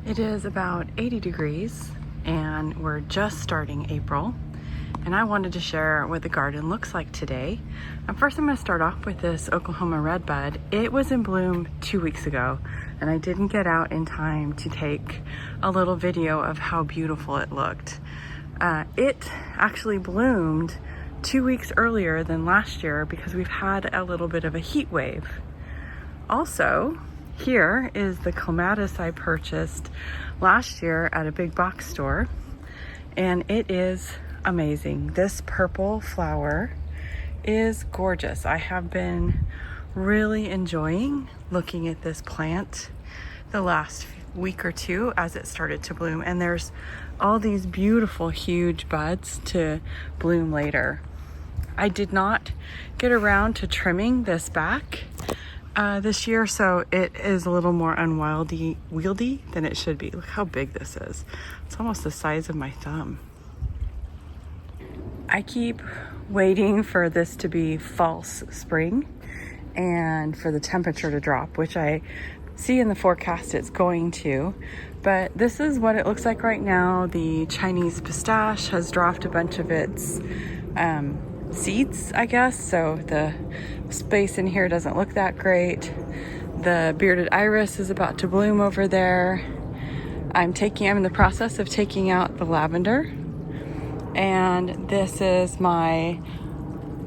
It is about 80 degrees and we're just starting April, and I wanted to share what the garden looks like today. First I'm going to start off with this Oklahoma redbud. It was in bloom 2 weeks ago and I didn't get out in time to take a little video of how beautiful it looked. It actually bloomed 2 weeks earlier than last year because we've had a little bit of a heat wave. Also, here is the clematis I purchased last year at a big box store, and it is amazing. This purple flower is gorgeous. I have been really enjoying looking at this plant the last week or two as it started to bloom, and there's all these beautiful huge buds to bloom later. I did not get around to trimming this back this year, so it is a little more unwieldy than it should be. Look how big this is. It's almost the size of my thumb. I keep waiting for this to be false spring and for the temperature to drop, which I see in the forecast it's going to, but this is what it looks like right now. The Chinese pistache has dropped a bunch of its seeds, I guess, so the space in here doesn't look that great. The bearded iris is about to bloom over there. I'm in the process of taking out the lavender, and this is my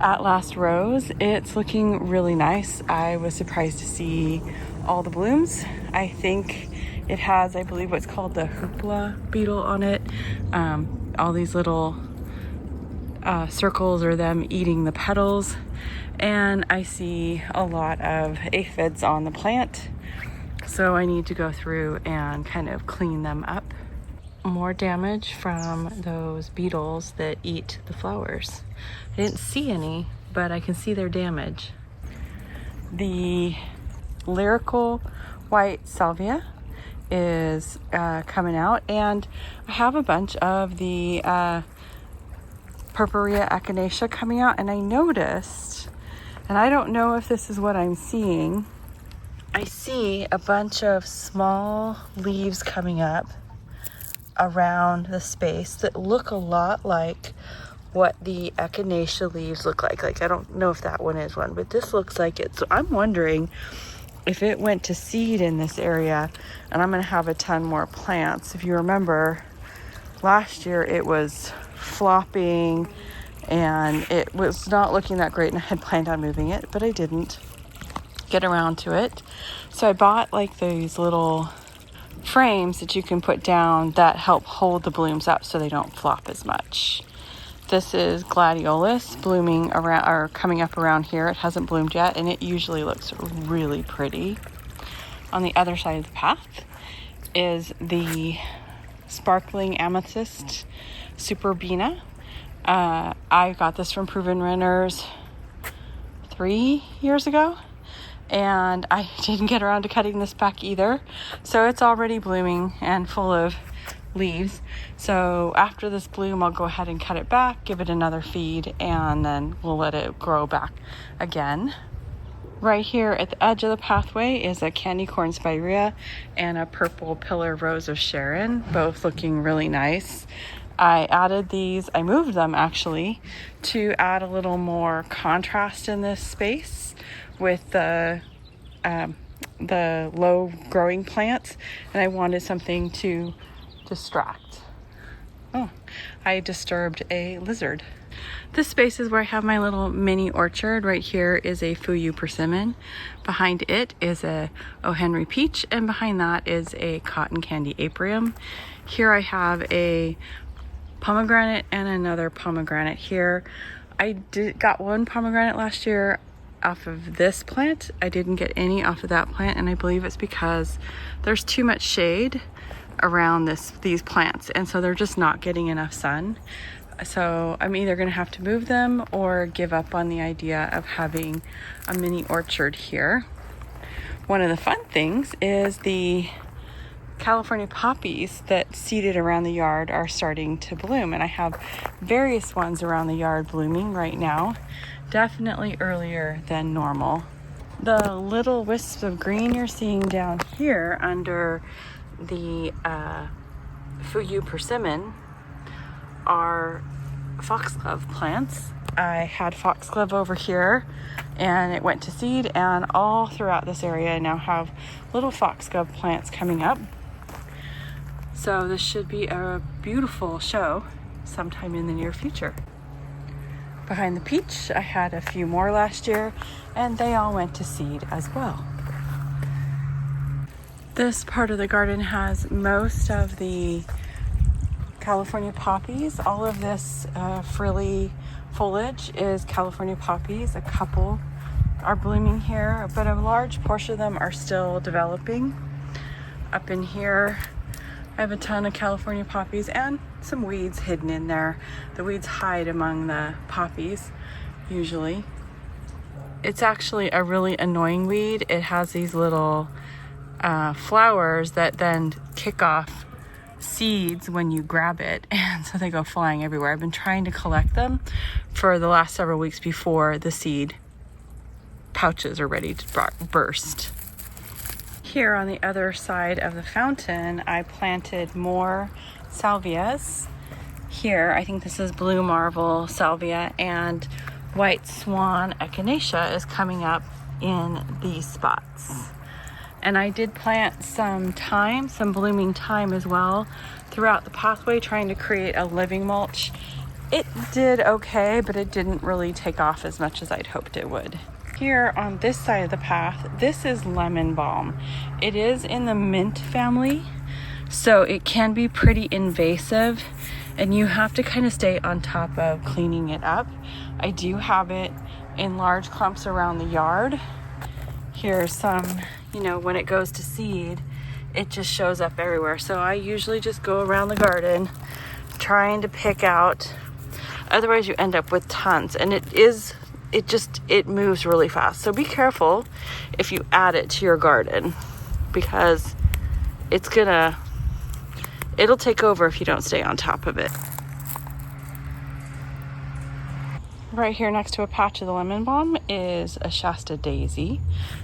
At Last rose. It's looking really nice. I was surprised to see all the blooms. I think it has, I believe, what's called the hoopla beetle on it. All these little circles are them eating the petals, and I see a lot of aphids on the plant, so I need to go through and kind of clean them up. More damage from those beetles that eat the flowers. I didn't see any, but I can see their damage. The lyrical white salvia is coming out, and I have a bunch of the Purpurea echinacea coming out, and I noticed, and I don't know if this is what I'm seeing, I see a bunch of small leaves coming up around the space that look a lot like what the echinacea leaves look like. Like, I don't know if that one is one, but this looks like it. So I'm wondering if it went to seed in this area, and I'm going to have a ton more plants. If you remember, last year it was flopping and it was not looking that great, and I had planned on moving it, but I didn't get around to it. So I bought like these little frames that you can put down that help hold the blooms up so they don't flop as much. This is gladiolus blooming around, or coming up around here. It hasn't bloomed yet, and it usually looks really pretty. On the other side of the path is the sparkling amethyst superbina. I got this from Proven Renters 3 years ago, and I didn't get around to cutting this back either. So it's already blooming and full of leaves. So after this bloom, I'll go ahead and cut it back, give it another feed, and then we'll let it grow back again. Right here at the edge of the pathway is a candy corn spirea and a purple pillar rose of Sharon, both looking really nice. I added these, I moved them actually, to add a little more contrast in this space with the low growing plants, and I wanted something to distract. Oh, I disturbed a lizard. This space is where I have my little mini orchard. Right here is a Fuyu persimmon. Behind it is a O. Henry peach, and behind that is a cotton candy apium. Here I have a pomegranate and another pomegranate here. I got one pomegranate last year off of this plant. I didn't get any off of that plant, and I believe it's because there's too much shade around these plants, and so they're just not getting enough sun. So I'm either going to have to move them or give up on the idea of having a mini orchard here. One of the fun things is the California poppies that seeded around the yard are starting to bloom, and I have various ones around the yard blooming right now, definitely earlier than normal. The little wisps of green you're seeing down here under the Fuyu persimmon are foxglove plants. I had foxglove over here and it went to seed, and all throughout this area I now have little foxglove plants coming up. So this should be a beautiful show sometime in the near future. Behind the peach, I had a few more last year and they all went to seed as well. This part of the garden has most of the California poppies. All of this frilly foliage is California poppies. A couple are blooming here, but a large portion of them are still developing. Up in here, I have a ton of California poppies and some weeds hidden in there. The weeds hide among the poppies, usually. It's actually a really annoying weed. It has these little flowers that then kick off seeds when you grab it, and so they go flying everywhere. I've been trying to collect them for the last several weeks before the seed pouches are ready to burst. Here on the other side of the fountain, I planted more salvias. Here, I think this is blue marble salvia, and white swan echinacea is coming up in these spots. And I did plant some thyme, some blooming thyme as well, throughout the pathway, trying to create a living mulch. It did okay, but it didn't really take off as much as I'd hoped it would. Here on this side of the path, this is lemon balm. It is in the mint family, so it can be pretty invasive, and you have to kind of stay on top of cleaning it up. I do have it in large clumps around the yard. Here's some, when it goes to seed, it just shows up everywhere. So I usually just go around the garden trying to pick out. Otherwise you end up with tons, and it moves really fast. So be careful if you add it to your garden, because it'll take over if you don't stay on top of it. Right here next to a patch of the lemon balm is a Shasta daisy,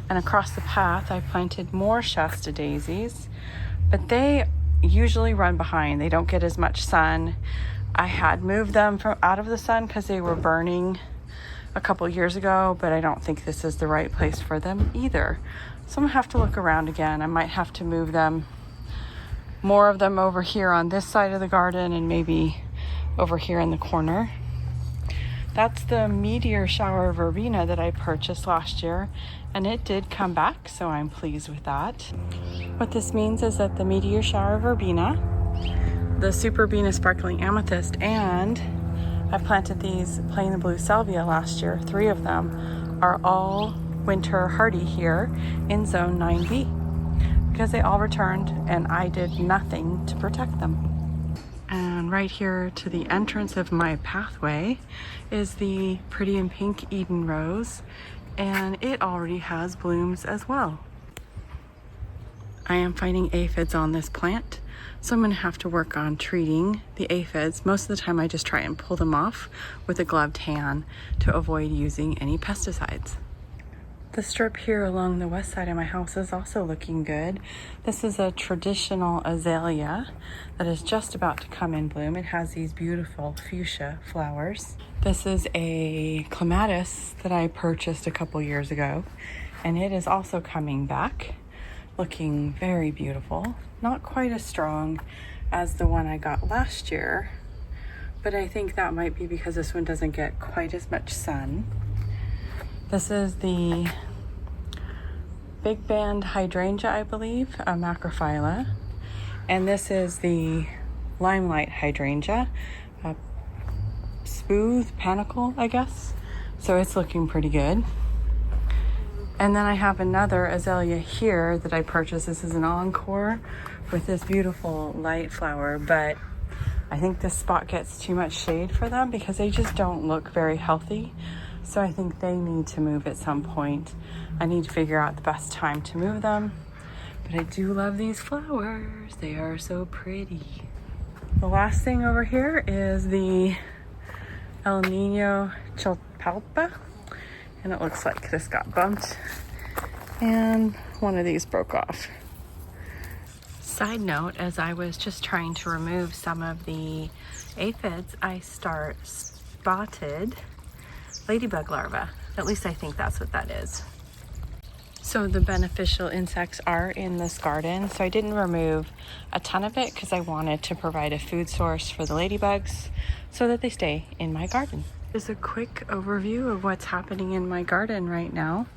and across the path I planted more Shasta daisies, but they usually run behind. They don't get as much sun. I had moved them from out of the sun because they were burning a couple years ago, but I don't think this is the right place for them either. So I'm gonna have to look around again. I might have to move them, more of them over here on this side of the garden, and maybe over here in the corner. That's the meteor shower verbena that I purchased last year, and it did come back, so I'm pleased with that. What this means is that the meteor shower verbena, the super Venus sparkling amethyst, and I planted these plain and blue salvia last year. 3 of them are all winter hardy here in zone 9B because they all returned and I did nothing to protect them. And right here to the entrance of my pathway is the pretty and pink Eden rose, and it already has blooms as well. I am finding aphids on this plant, so I'm going to have to work on treating the aphids. Most of the time I just try and pull them off with a gloved hand to avoid using any pesticides. The strip here along the west side of my house is also looking good. This is a traditional azalea that is just about to come in bloom. It has these beautiful fuchsia flowers. This is a clematis that I purchased a couple years ago, and it is also coming back, looking very beautiful. Not quite as strong as the one I got last year, but I think that might be because this one doesn't get quite as much sun. This is the big band hydrangea, I believe, a macrophylla. And this is the limelight hydrangea, a smooth panicle, I guess. So it's looking pretty good. And then I have another azalea here that I purchased. This is an encore with this beautiful light flower, but I think this spot gets too much shade for them because they just don't look very healthy. So I think they need to move at some point. I need to figure out the best time to move them. But I do love these flowers. They are so pretty. The last thing over here is the El Nino Chilpalpa. And it looks like this got bumped and one of these broke off. Side note, as I was just trying to remove some of the aphids, I spotted ladybug larvae. At least I think that's what that is. So the beneficial insects are in this garden. So I didn't remove a ton of it because I wanted to provide a food source for the ladybugs so that they stay in my garden. Just a quick overview of what's happening in my garden right now.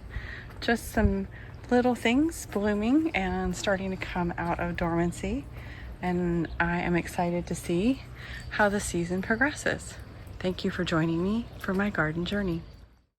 Just some little things blooming and starting to come out of dormancy. And I am excited to see how the season progresses. Thank you for joining me for my garden journey.